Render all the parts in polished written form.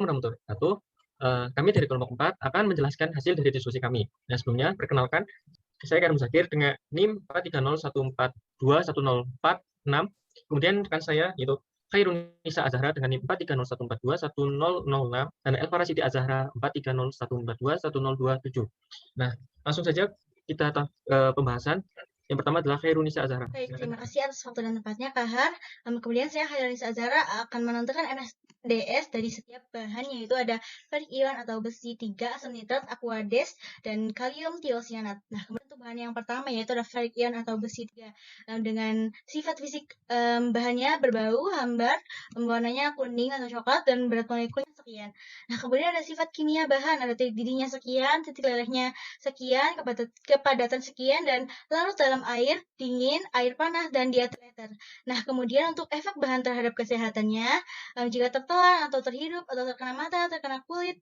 warahmatullahi wabarakatuh. Kami dari kelompok 4 akan menjelaskan hasil dari diskusi kami. Nah, sebelumnya perkenalkan, saya Karim Zakir dengan NIM 43014210446. Kemudian rekan saya yaitu Khairunisa Azhara dengan NIM 43014210006 dan Elvara Siti Azhara 43014210227. Nah, langsung saja kita pembahasan. Yang pertama adalah Khairunisa Azhara. Baik, terima kasih atas waktu dan tempatnya, Kak Har. Kemudian saya Khairunisa Azhara akan menentukan MSDS dari setiap bahan, yaitu ada ferik ion atau besi 3, asam nitrat, aquades, dan kalium tiosianat. Nah, kemudian untuk bahan yang pertama yaitu ada ferik ion atau besi 3. Dengan sifat fisik bahannya berbau, hambar, warnanya kuning atau coklat, dan berat molekulnya sekian. Nah, kemudian ada sifat kimia bahan, ada titik didihnya sekian, titik lelehnya sekian, kepadatan sekian, dan larut dalam air dingin, air panas, dan diether. Nah, kemudian untuk efek bahan terhadap kesehatannya, jika tertelan atau terhirup atau terkena mata, terkena kulit,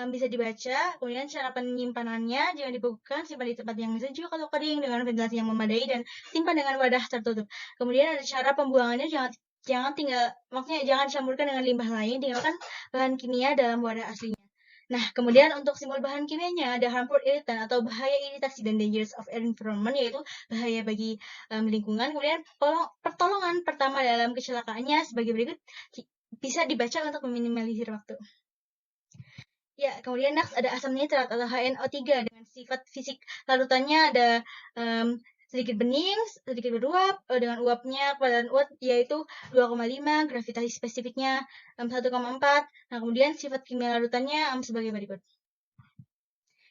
bisa dibaca. Kemudian cara penyimpanannya, jangan dibekukan, simpan di tempat yang sejuk atau kering dengan ventilasi yang memadai, dan simpan dengan wadah tertutup. Kemudian ada cara pembuangannya, jangan dicampurkan dengan limbah lain, tinggalkan bahan kimia dalam wadah aslinya. Nah, kemudian untuk simbol bahan kimianya ada harmful irritant atau bahaya iritasi dan dangers of environment, yaitu bahaya bagi lingkungan. Kemudian pertolongan pertama dalam kecelakaannya sebagai berikut, bisa dibaca untuk meminimalisir waktu. Ya, kemudian next ada asam nitrat atau HNO3 dengan sifat fisik larutannya ada sedikit bening, sedikit beruap, dengan uapnya kepadatan uap yaitu 2,5, gravitasi spesifiknya 1,4. Nah, kemudian sifat kimia larutannya sebagai berikut.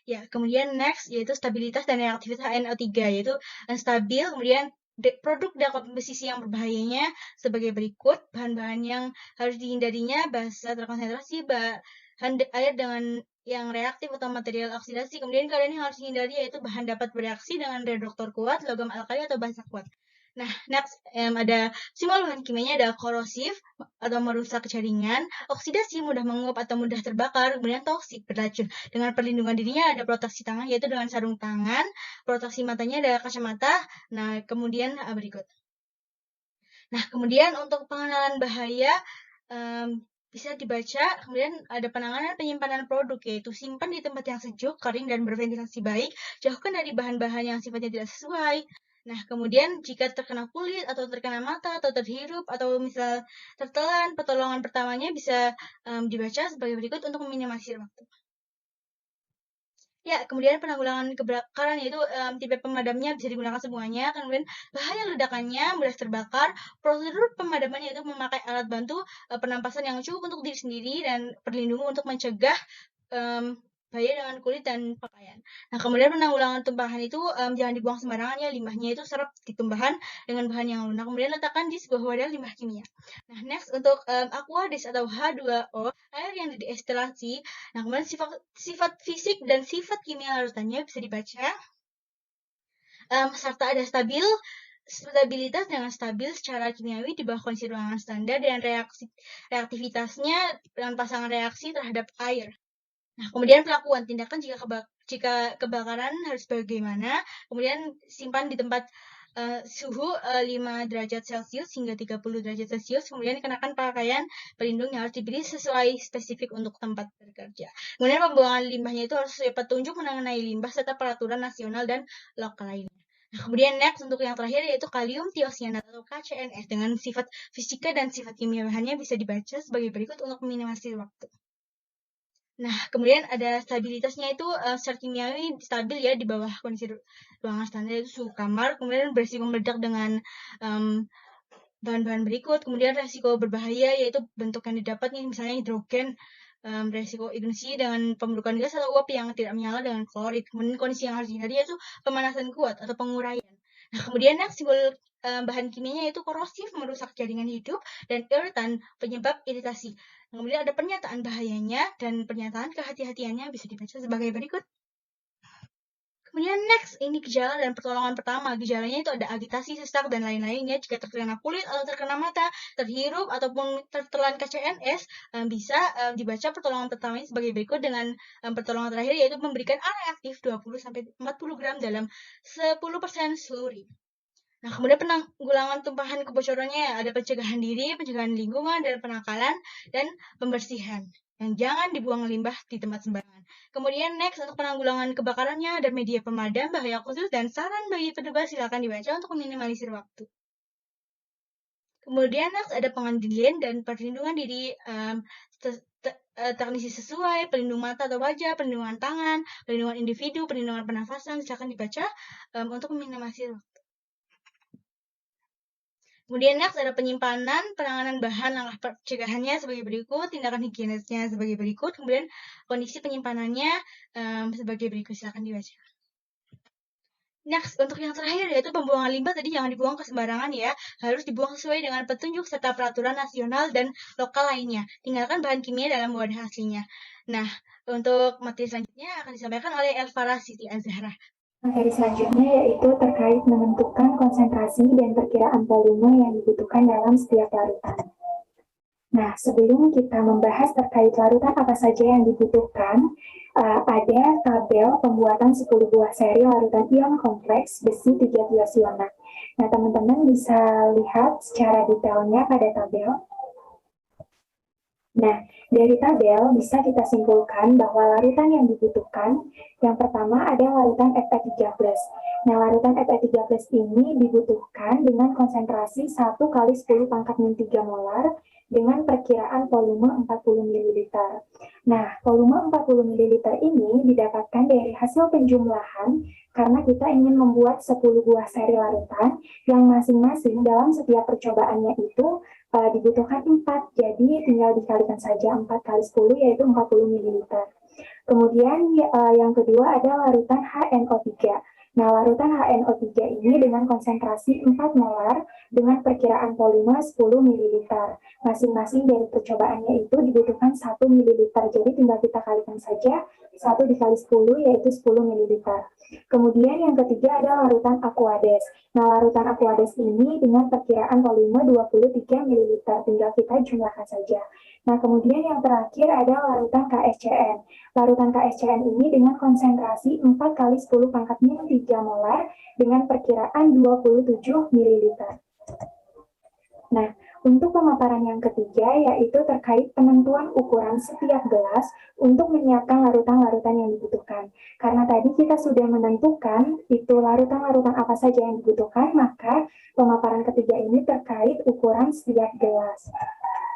Ya, kemudian next yaitu stabilitas dan reaktivitas HNO3 yaitu stabil. Kemudian produk dekomposisi yang berbahayanya sebagai berikut: bahan-bahan yang harus dihindarinya, basa terkonsentrasi, bahan air dengan yang reaktif atau material oksidasi. Kemudian keadaan yang harus dihindari yaitu bahan dapat bereaksi dengan reduktor kuat, logam alkali atau basa kuat. Nah, next ada simbol bahan kimianya ada korosif atau merusak jaringan, oksidasi mudah menguap atau mudah terbakar, kemudian toksik beracun. Dengan perlindungan dirinya ada proteksi tangan yaitu dengan sarung tangan, proteksi matanya ada kacamata. Nah, kemudian berikut. Nah, kemudian untuk pengenalan bahaya bisa dibaca. Kemudian ada penanganan penyimpanan produk yaitu simpan di tempat yang sejuk, kering, dan berventilasi baik. Jauhkan dari bahan-bahan yang sifatnya tidak sesuai. Nah, kemudian jika terkena kulit atau terkena mata atau terhirup atau misal tertelan, pertolongan pertamanya bisa dibaca sebagai berikut untuk meminimalisir waktu. Ya, kemudian penanggulangan kebakaran yaitu tipe pemadamnya bisa digunakan semuanya. Kemudian bahaya ledakannya, mudah terbakar. Prosedur pemadamannya yaitu memakai alat bantu penampasan yang cukup untuk diri sendiri dan perlindungan untuk mencegah bahaya dengan kulit dan pakaian. Nah, kemudian penanggulangan tumpahan itu jangan dibuang sembarangan ya, limbahnya itu serap di tumpahan dengan bahan yang lunak. Kemudian letakkan di sebuah wadah limbah kimia. Nah, next untuk aquades atau H2O, air yang didestilasi. Nah, kemudian sifat fisik dan sifat kimia larutannya bisa dibaca. Serta ada stabilitas dengan stabil secara kimiawi di bawah kondisi ruangan standar dan reaktivitasnya dengan pasangan reaksi terhadap air. Nah, kemudian pelakuan tindakan jika kebakaran harus bagaimana. Kemudian simpan di tempat suhu 5 derajat Celcius hingga 30 derajat Celcius. Kemudian kenakan pakaian pelindung yang harus dipilih sesuai spesifik untuk tempat bekerja. Kemudian pembuangan limbahnya itu harus sesuai petunjuk mengenai limbah serta peraturan nasional dan lokal lainnya. Nah, kemudian next untuk yang terakhir yaitu kalium tiosianat atau KCNS dengan sifat fisika dan sifat kimia bahannya bisa dibaca sebagai berikut untuk meminimalisir waktu. Nah, kemudian ada stabilitasnya itu secara kimiawi stabil ya di bawah kondisi ruangan standar itu suhu kamar. Kemudian berisiko meledak dengan bahan-bahan berikut. Kemudian resiko berbahaya yaitu bentuk yang didapat nih misalnya hidrogen, resiko ignisi dengan pembentukan gas atau uap yang tidak menyala dengan klorid. Kemudian kondisi yang harus dihindari yaitu pemanasan kuat atau penguraian. Nah, kemudian simbol bahan kimianya yaitu korosif, merusak jaringan hidup, dan irritan, penyebab iritasi. Kemudian ada pernyataan bahayanya dan pernyataan kehati-hatiannya bisa dibaca sebagai berikut. Kemudian next, ini gejala dan pertolongan pertama. Gejalanya itu ada agitasi, sesak, dan lain-lainnya. Jika terkena kulit atau terkena mata, terhirup, ataupun tertelan KCNS, bisa dibaca pertolongan pertamanya sebagai berikut dengan pertolongan terakhir, yaitu memberikan A reaktif 20-40 gram dalam 10% slurry. Nah, kemudian penanggulangan tumpahan kebocorannya ada pencegahan diri, pencegahan lingkungan, dan penangkalan, dan pembersihan. yang jangan dibuang limbah di tempat sembarangan. Kemudian next untuk penanggulangan kebakarannya ada media pemadam bahaya khusus dan saran bagi petugas silakan dibaca untuk meminimalisir waktu. Kemudian next ada pengadilan dan perlindungan diri teknisi sesuai, pelindung mata atau wajah, pelindungan tangan, pelindungan individu, pelindungan pernafasan, silakan dibaca untuk meminimalisir waktu. Kemudian next ada penyimpanan, penanganan bahan, langkah pencegahannya sebagai berikut, tindakan higienisnya sebagai berikut, kemudian kondisi penyimpanannya sebagai berikut, silakan dibaca. Next, untuk yang terakhir yaitu pembuangan limbah tadi jangan dibuang ke sembarangan ya, harus dibuang sesuai dengan petunjuk serta peraturan nasional dan lokal lainnya. Tinggalkan bahan kimia dalam wadah aslinya. Nah, untuk materi selanjutnya akan disampaikan oleh Elvara Siti Azhara. Materi selanjutnya yaitu terkait menentukan konsentrasi dan perkiraan volume yang dibutuhkan dalam setiap larutan. Nah, sebelum kita membahas terkait larutan apa saja yang dibutuhkan, ada tabel pembuatan 10 buah seri larutan ion kompleks besi 13 iona. Nah, teman-teman bisa lihat secara detailnya pada tabel. Nah, dari tabel bisa kita simpulkan bahwa larutan yang dibutuhkan, yang pertama ada larutan Fe13. Nah, larutan Fe13 ini dibutuhkan dengan konsentrasi 1 kali 10 pangkat min 3 molar dengan perkiraan volume 40 ml. Nah, volume 40 ml ini didapatkan dari hasil penjumlahan karena kita ingin membuat 10 buah seri larutan yang masing-masing dalam setiap percobaannya itu dibutuhkan 4, jadi tinggal dikalikan saja 4 kali 10 yaitu 40 ml. Kemudian yang kedua ada larutan HNO3. Nah, larutan HNO3 ini dengan konsentrasi 4 molar dengan perkiraan volume 10 ml. Masing-masing dari percobaannya itu dibutuhkan 1 ml, jadi tinggal kita kalikan saja 1 dikali 10 yaitu 10 ml. Kemudian yang ketiga ada larutan Aquades. Nah, larutan Aquades ini dengan perkiraan volume 23 ml, tinggal kita jumlahkan saja. Nah, kemudian yang terakhir ada larutan KSCN. Larutan KSCN ini dengan konsentrasi 4 kali 10 pangkat min 3 molar dengan perkiraan 27 ml. Nah, untuk pemaparan yang ketiga yaitu terkait penentuan ukuran setiap gelas untuk menyiapkan larutan-larutan yang dibutuhkan. Karena tadi kita sudah menentukan itu larutan-larutan apa saja yang dibutuhkan, maka pemaparan ketiga ini terkait ukuran setiap gelas.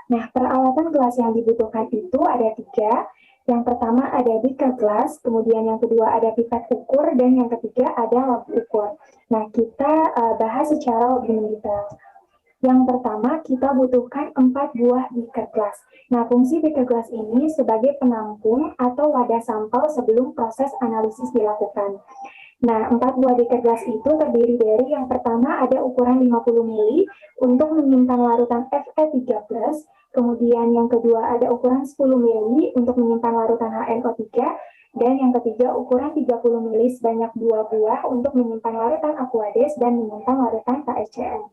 Nah, peralatan gelas yang dibutuhkan itu ada 3. Yang pertama ada beaker glass, kemudian yang kedua ada pipet ukur, dan yang ketiga ada log ukur. Nah, kita bahas secara lebih mendetail. Yang pertama, kita butuhkan 4 buah beaker glass. Nah, fungsi beaker glass ini sebagai penampung atau wadah sampel sebelum proses analisis dilakukan. Nah, 4 buah beaker glass itu terdiri dari yang pertama ada ukuran 50 ml untuk menyimpan larutan Fe13, kemudian yang kedua ada ukuran 10 ml untuk menyimpan larutan HNO3, dan yang ketiga ukuran 30 ml sebanyak 2 buah untuk menyimpan larutan Aquades dan menyimpan larutan KSCN.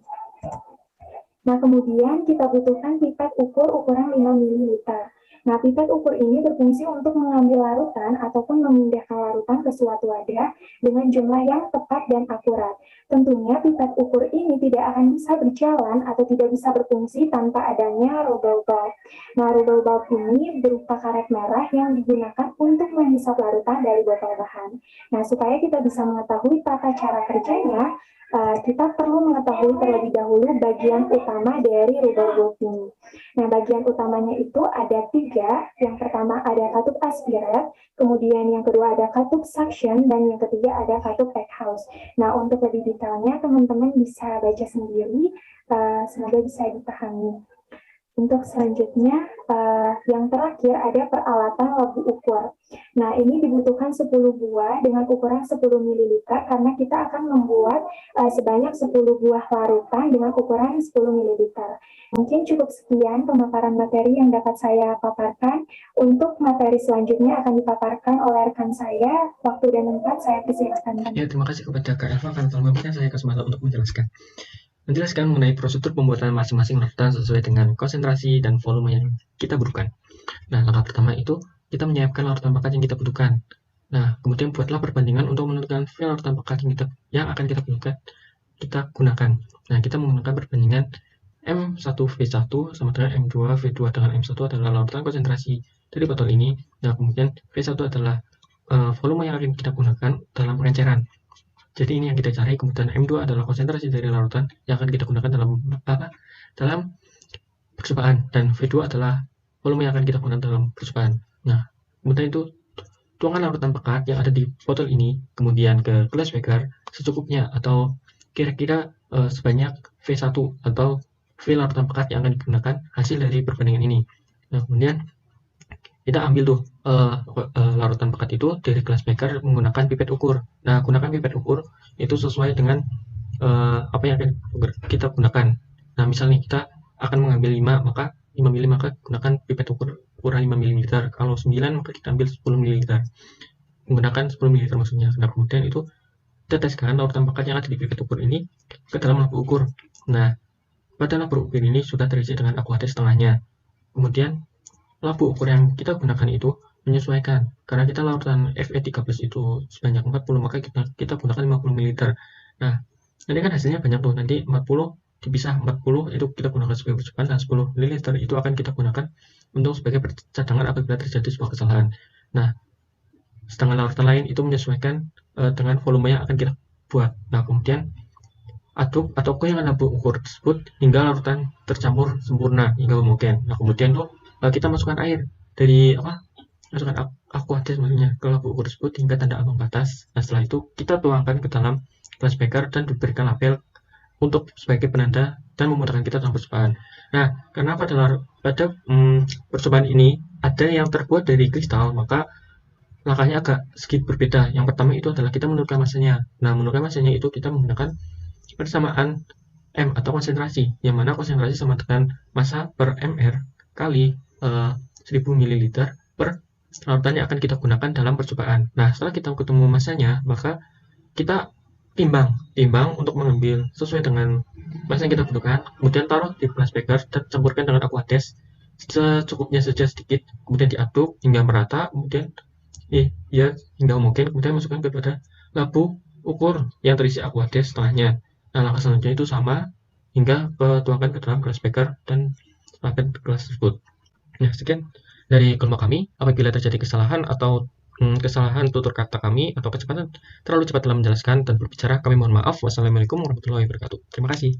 Nah, kemudian kita butuhkan pipet ukur ukuran 5 ml. Nah, pipet ukur ini berfungsi untuk mengambil larutan ataupun memindahkan larutan ke suatu wadah dengan jumlah yang tepat dan akurat. Tentunya pipet ukur ini tidak akan bisa berjalan atau tidak bisa berfungsi tanpa adanya rubber bulb. Nah, rubber bulb ini berupa karet merah yang digunakan untuk menghisap larutan dari botol bahan. Nah, supaya kita bisa mengetahui tata cara kerjanya, kita perlu mengetahui terlebih dahulu bagian utama dari rubber bulb ini. Nah, bagian utamanya itu ada 3. Yang pertama ada katup aspirate, kemudian yang kedua ada katup suction, dan yang ketiga ada katup egghouse. Nah, untuk lebih detailnya teman-teman bisa baca sendiri, semoga bisa dipahami. Untuk selanjutnya, yang terakhir ada peralatan log ukur. Nah, ini dibutuhkan 10 buah dengan ukuran 10 ml karena kita akan membuat sebanyak 10 buah larutan dengan ukuran 10 ml. Mungkin cukup sekian pemaparan materi yang dapat saya paparkan. Untuk materi selanjutnya akan dipaparkan oleh rekan saya. Waktu dan tempat saya persilakan. Ya, terima kasih kepada Kak Elva karena telah memberikan saya kesempatan untuk menjelaskan mengenai prosedur pembuatan masing-masing larutan sesuai dengan konsentrasi dan volume yang kita butuhkan. Nah, langkah pertama itu kita menyiapkan larutan pekat yang kita butuhkan. Nah, kemudian buatlah perbandingan untuk menentukan fil larutan pekat yang akan kita butuhkan, kita gunakan. Nah, kita menggunakan perbandingan M1V1 sama dengan M2V2 dengan M1 adalah larutan konsentrasi dari botol ini. Nah, kemudian V1 adalah volume yang akan kita gunakan dalam pengenceran. Jadi ini yang kita cari. Kemudian M2 adalah konsentrasi dari larutan yang akan kita gunakan dalam percobaan, dan V2 adalah volume yang akan kita gunakan dalam percobaan. Nah, kemudian itu tuangkan larutan pekat yang ada di botol ini kemudian ke glass beaker secukupnya, atau kira-kira sebanyak V1 atau V larutan pekat yang akan digunakan hasil dari perbandingan ini. Nah, kemudian kita ambil tuh larutan pekat itu dari glass beaker menggunakan pipet ukur. Nah, gunakan pipet ukur itu sesuai dengan apa yang akan kita gunakan. Nah, misalnya kita akan mengambil 5 ml, maka gunakan pipet ukur ukuran 5 ml. Kalau 9 maka kita ambil 10 ml. Menggunakan 10 ml maksudnya. Nah, kemudian itu kita teskan larutan pekat yang ada di pipet ukur ini ke dalam lampu ukur. Nah, pada lampu ukur ini sudah terisi dengan aqua test setengahnya. Kemudian lampu ukur yang kita gunakan itu menyesuaikan. Karena kita larutan Fe13 itu sebanyak 40, maka kita gunakan 50 ml. Nah, nanti kan hasilnya banyak tuh. Nanti 40 dipisah 40 itu kita gunakan sebagai percobaan, dan 10 ml itu akan kita gunakan untuk sebagai cadangan apabila terjadi sebuah kesalahan. Nah, setengah larutan lain itu menyesuaikan dengan volume yang akan kita buat. Nah, kemudian aduk atau goyangkan lampu ukur tersebut hingga larutan tercampur sempurna hingga homogen. Nah, kemudian tuh kita masukkan air dari masukkan aqua test maksudnya ke lampu ukur tersebut hingga tanda ambang batas. Nah, setelah itu kita tuangkan ke dalam glass beaker dan diberikan label untuk sebagai penanda dan memudahkan kita dalam percobaan. Nah, karena pada percobaan ini ada yang terbuat dari kristal, maka langkahnya agak sedikit berbeda. Yang pertama itu adalah kita menurunkan masanya. Nah, menurunkan masanya itu kita menggunakan persamaan M atau konsentrasi, yang mana konsentrasi sama dengan massa per mR kali 1000 ml per larutan yang akan kita gunakan dalam percobaan. Nah, setelah kita ketemu masanya, maka kita timbang untuk mengambil sesuai dengan massa yang kita butuhkan, kemudian taruh di glass beaker dan campurkan dengan aqua test secukupnya saja sedikit, kemudian diaduk hingga merata, kemudian hingga homogen, kemudian masukkan kepada lampu ukur yang terisi aqua test setengahnya. Nah, langkah selanjutnya itu sama hingga tuangkan ke dalam glass beaker dan lapet gelas tersebut. Nah, sekian dari kelompok kami. Apabila terjadi kesalahan atau kesalahan tutur kata kami atau kecepatan terlalu cepat dalam menjelaskan dan berbicara, kami mohon maaf. Wassalamualaikum warahmatullahi wabarakatuh. Terima kasih.